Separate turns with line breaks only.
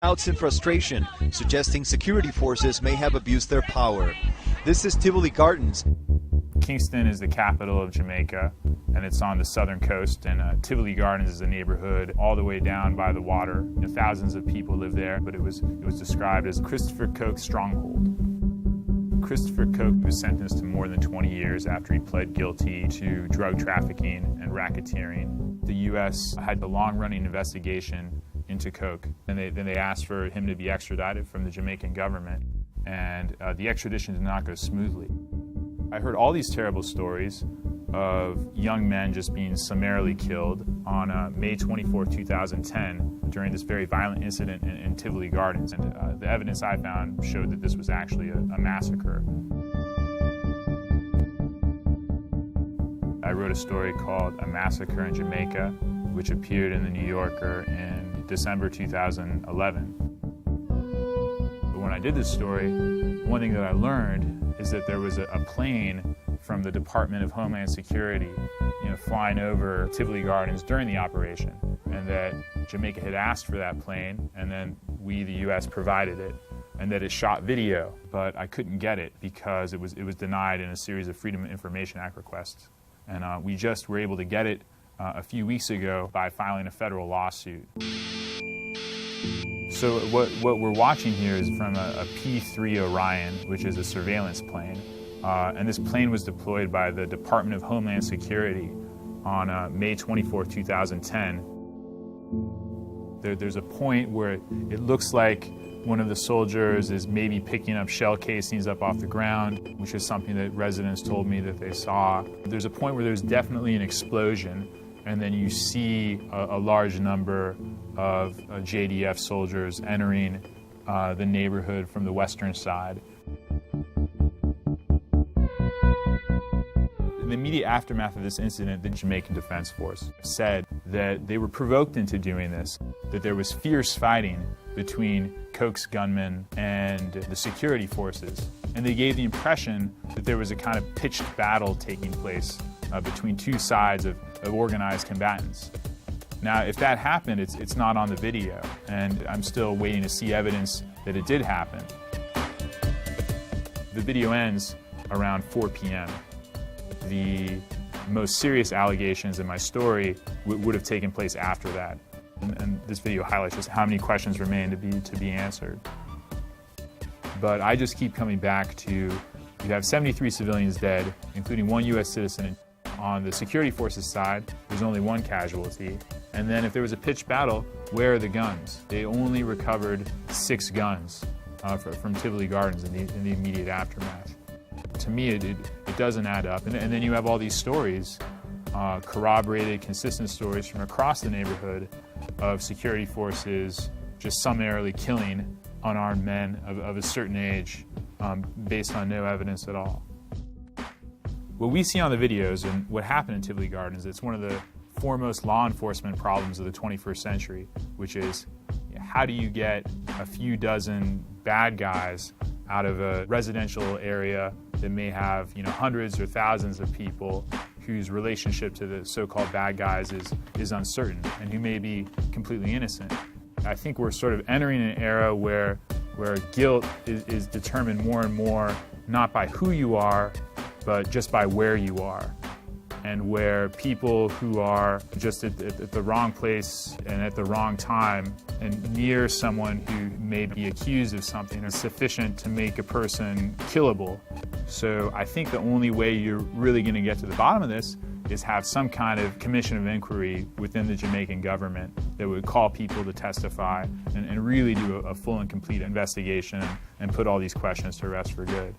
Outs in frustration, suggesting security forces may have abused their power. This is Tivoli Gardens.
Kingston is the capital of Jamaica, and it's on the southern coast, and Tivoli Gardens is a neighborhood all the way down by the water. Thousands of people live there, but it was described as Christopher Coke's stronghold. Christopher Coke was sentenced to more than 20 years after he pled guilty to drug trafficking and racketeering. The U.S. had a long-running investigation into Coke, and then they asked for him to be extradited from the Jamaican government, and the extradition did not go smoothly. I heard all these terrible stories of young men just being summarily killed on May 24, 2010, during this very violent incident in Tivoli Gardens. And the evidence I found showed that this was actually a massacre. I wrote a story called A Massacre in Jamaica, which appeared in the New Yorker in December 2011. But when I did this story, one thing that I learned is that there was a plane from the Department of Homeland Security, flying over Tivoli Gardens during the operation, and that Jamaica had asked for that plane, and then we, the U.S., provided it, and that it shot video, but I couldn't get it because it was denied in a series of Freedom of Information Act requests. And we just were able to get it a few weeks ago by filing a federal lawsuit. So what we're watching here is from a P-3 Orion, which is a surveillance plane. And this plane was deployed by the Department of Homeland Security on May 24, 2010. There's a point where it looks like one of the soldiers is maybe picking up shell casings up off the ground, which is something that residents told me that they saw. There's a point where there's definitely an explosion, and then you see a large number of JDF soldiers entering the neighborhood from the western side. In the immediate aftermath of this incident, the Jamaican Defense Force said that they were provoked into doing this, that there was fierce fighting between Coke's gunmen and the security forces. And they gave the impression that there was a kind of pitched battle taking place between two sides of organized combatants. Now, if that happened, it's not on the video, and I'm still waiting to see evidence that it did happen. The video ends around 4 p.m. The most serious allegations in my story would have taken place after that. And this video highlights just how many questions remain to be answered. But I just keep coming back to, you have 73 civilians dead, including one U.S. citizen. On the security forces side, there's only one casualty. And then if there was a pitched battle, where are the guns? They only recovered 6 guns from Tivoli Gardens in the immediate aftermath. To me, it doesn't add up. And then you have all these stories, corroborated, consistent stories from across the neighborhood of security forces just summarily killing unarmed men of a certain age based on no evidence at all. What we see on the videos and what happened in Tivoli Gardens, it's one of the foremost law enforcement problems of the 21st century, which is how do you get a few dozen bad guys out of a residential area that may have hundreds or thousands of people whose relationship to the so-called bad guys is uncertain and who may be completely innocent. I think we're sort of entering an era where guilt is determined more and more not by who you are, but just by where you are, and where people who are just at the wrong place and at the wrong time and near someone who may be accused of something is sufficient to make a person killable. So I think the only way you're really going to get to the bottom of this is have some kind of commission of inquiry within the Jamaican government that would call people to testify and really do a full and complete investigation and put all these questions to rest for good.